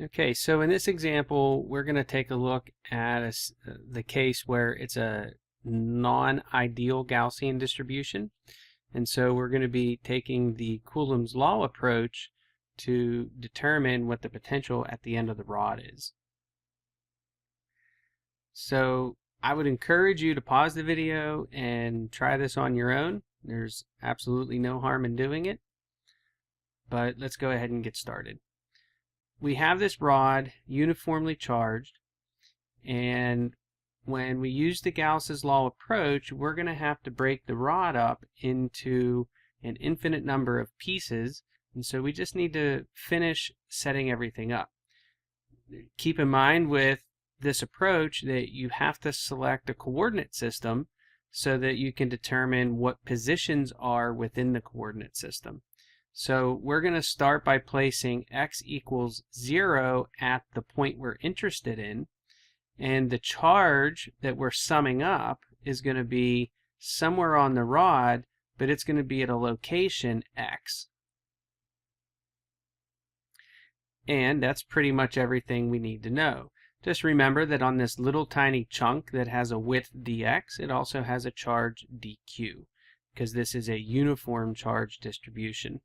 Okay, so in this example, we're going to take a look at the case where it's a non-ideal Gaussian distribution. And so we're going to be taking the Coulomb's law approach to determine what the potential at the end of the rod is. So I would encourage you to pause the video and try this on your own. There's absolutely no harm in doing it. But let's go ahead and get started. We have this rod uniformly charged, and when we use the Gauss's law approach, we're going to have to break the rod up into an infinite number of pieces, and so we just need to finish setting everything up. Keep in mind with this approach that you have to select a coordinate system so that you can determine what positions are within the coordinate system. So we're going to start by placing x equals 0 at the point we're interested in, and the charge that we're summing up is going to be somewhere on the rod, but it's going to be at a location x. And that's pretty much everything we need to know. Just remember that on this little tiny chunk that has a width dx, it also has a charge dq, because this is a uniform charge distribution.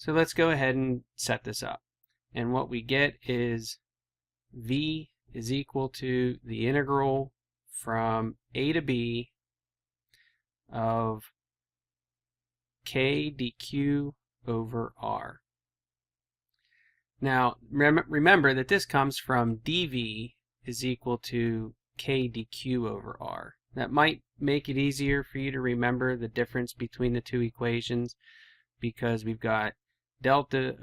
So let's go ahead and set this up. And what we get is v is equal to the integral from a to b of k dq over r. Now remember that this comes from dv is equal to k dq over r. That might make it easier for you to remember the difference between the two equations, because we've got delta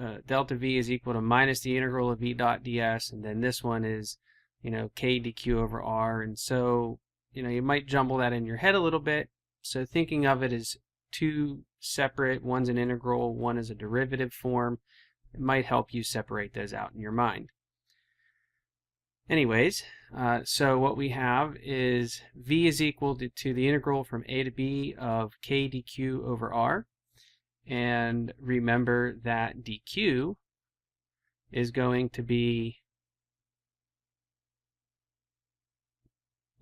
v is equal to minus the integral of v dot ds, and then this one is, k dq over r, and so, you might jumble that in your head a little bit. So thinking of it as two separate, one's an integral, one is a derivative form, it might help you separate those out in your mind. Anyways, so what we have is v is equal to the integral from a to b of k dq over r. And remember that dq is going to be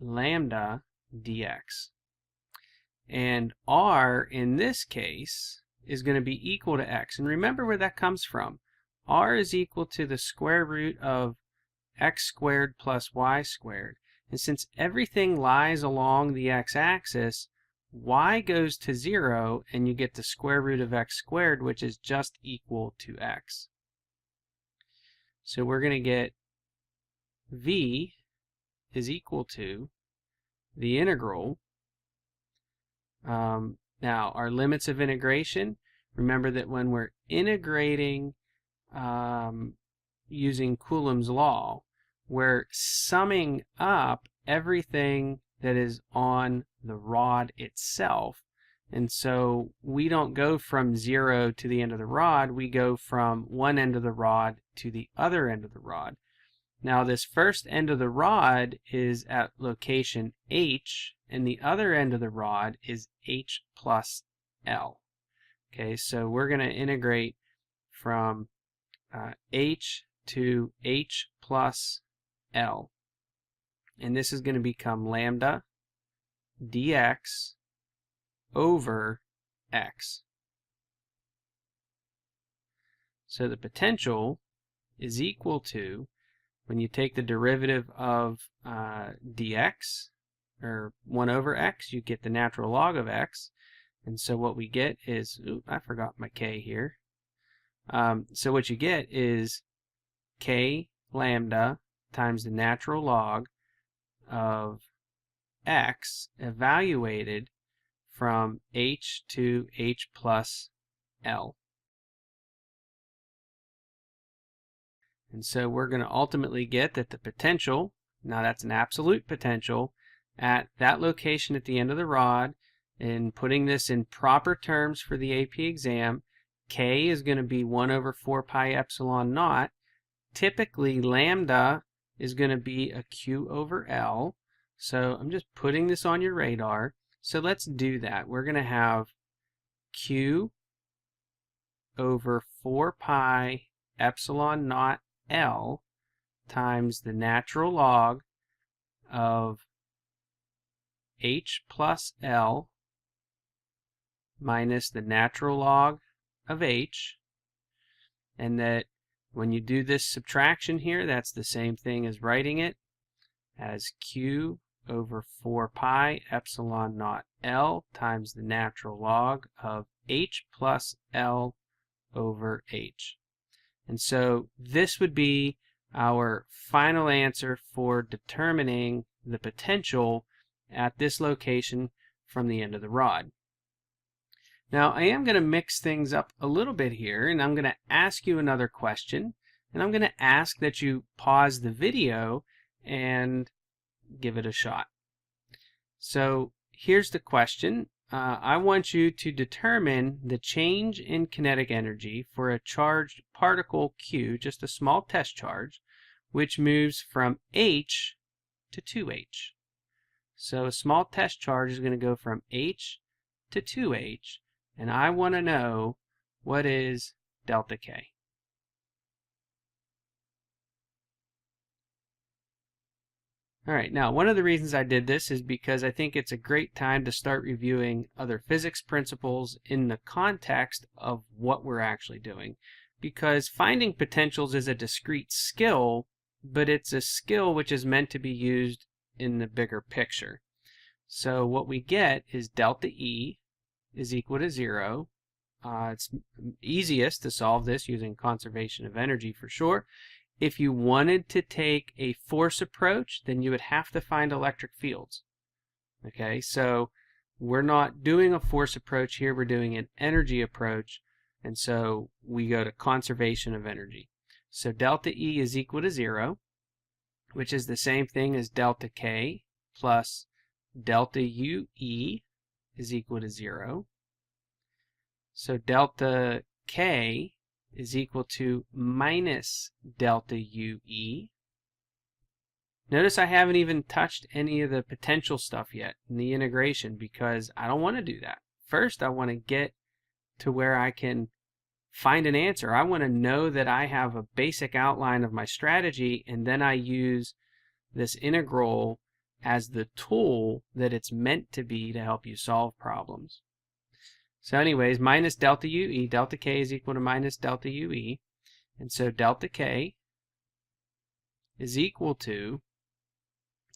lambda dx. And r in this case is going to be equal to x. And remember where that comes from. R is equal to the square root of x squared plus y squared. And since everything lies along the x-axis, y goes to 0 and you get the square root of x squared, which is just equal to x. So we're going to get v is equal to the integral. Now our limits of integration, remember that when we're integrating using Coulomb's law, we're summing up everything that is on the rod itself. And so we don't go from 0 to the end of the rod, we go from one end of the rod to the other end of the rod. Now this first end of the rod is at location h, and the other end of the rod is h plus l. Okay, so we're going to integrate from h to h plus l. And this is going to become lambda dx over x. So the potential is equal to, when you take the derivative of dx, or 1 over x, you get the natural log of x. And so what we get is, I forgot my k here. So what you get is k lambda times the natural log of x evaluated from h to h plus l. And so we're going to ultimately get that the potential, now that's an absolute potential, at that location at the end of the rod, and putting this in proper terms for the AP exam, k is going to be 1 over 4 pi epsilon naught. Typically lambda is going to be a q over l. So I'm just putting this on your radar. So let's do that. We're going to have q over 4 pi epsilon naught L times the natural log of H plus L minus the natural log of H, and that when you do this subtraction here, that's the same thing as writing it as Q over 4 pi epsilon naught L times the natural log of H plus L over H. And so this would be our final answer for determining the potential at this location from the end of the rod. Now I am going to mix things up a little bit here, and I'm going to ask you another question, and I'm going to ask that you pause the video and give it a shot. So here's the question. I want you to determine the change in kinetic energy for a charged particle Q, just a small test charge, which moves from H to 2H. So a small test charge is going to go from H to 2H, and I want to know what is delta K. Alright, now one of the reasons I did this is because I think it's a great time to start reviewing other physics principles in the context of what we're actually doing. Because finding potentials is a discrete skill, but it's a skill which is meant to be used in the bigger picture. So what we get is delta E is equal to 0. It's easiest to solve this using conservation of energy for sure. If you wanted to take a force approach, then you would have to find electric fields. Okay, so we're not doing a force approach here, we're doing an energy approach, and so we go to conservation of energy. So delta E is equal to 0, which is the same thing as delta K plus delta UE is equal to 0. So delta K is equal to minus delta UE. Notice I haven't even touched any of the potential stuff yet in the integration because I don't want to do that. First, I want to get to where I can find an answer. I want to know that I have a basic outline of my strategy, and then I use this integral as the tool that it's meant to be to help you solve problems. So anyways, minus delta UE, delta K is equal to minus delta UE, and so delta K is equal to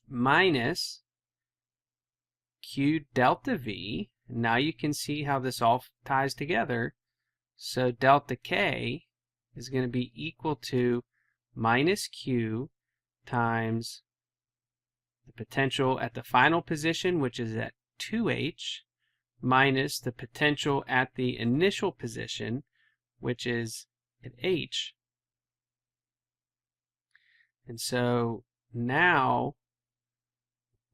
minus Q delta V. Now you can see how this all ties together. So delta K is going to be equal to minus Q times the potential at the final position, which is at 2H, minus the potential at the initial position, which is at H. And so now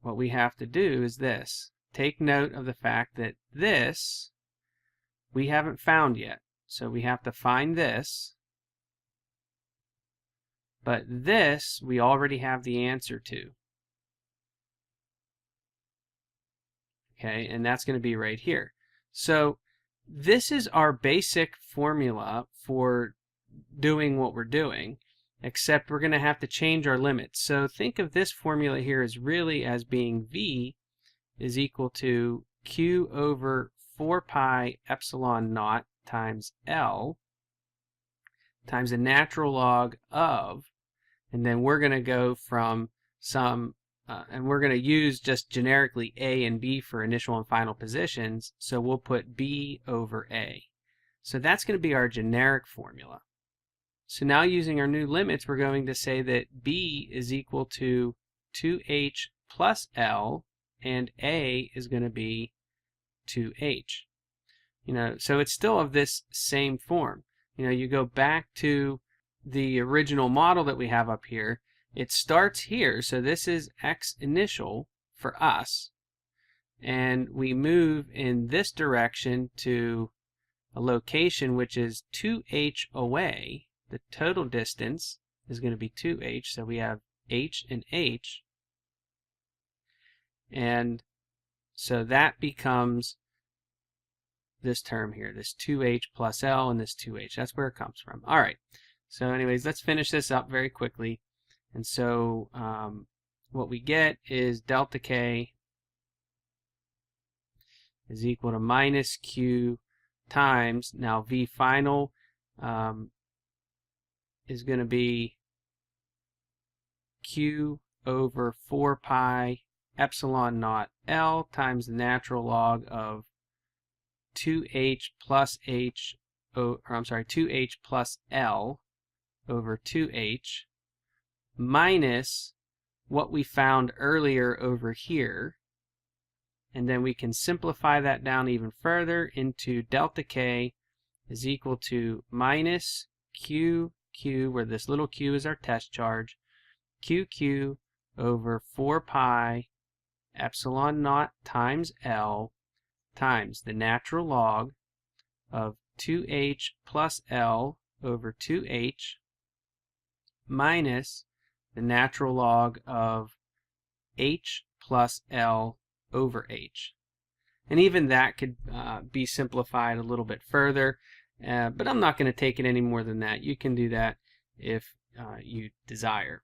what we have to do is this. Take note of the fact that this we haven't found yet. So we have to find this. But this we already have the answer to. Okay, and that's going to be right here. So this is our basic formula for doing what we're doing, except we're going to have to change our limits. So think of this formula here as really as being V is equal to Q over 4 pi epsilon naught times L times the natural log of, and then we're going to go from some and we're going to use just generically A and B for initial and final positions, so we'll put B over A. So that's going to be our generic formula. So now using our new limits, we're going to say that B is equal to 2H plus L, and A is going to be 2H. So it's still of this same form. You go back to the original model that we have up here. It starts here, so this is X initial for us, and we move in this direction to a location which is 2H away. The total distance is going to be 2H, so we have H and H, and so that becomes this term here, this 2H plus L and this 2H. That's where it comes from. All right, So anyways, let's finish this up very quickly. And so what we get is delta K is equal to minus Q times, now V final is going to be Q over 4 pi epsilon naught L times the natural log of 2H plus 2H plus L over 2H minus what we found earlier over here. And then we can simplify that down even further into delta K is equal to minus QQ, where this little q is our test charge, QQ over 4 pi epsilon naught times L times the natural log of 2H plus L over 2H minus the natural log of H plus L over H. And even that could be simplified a little bit further, but I'm not going to take it any more than that. You can do that if you desire.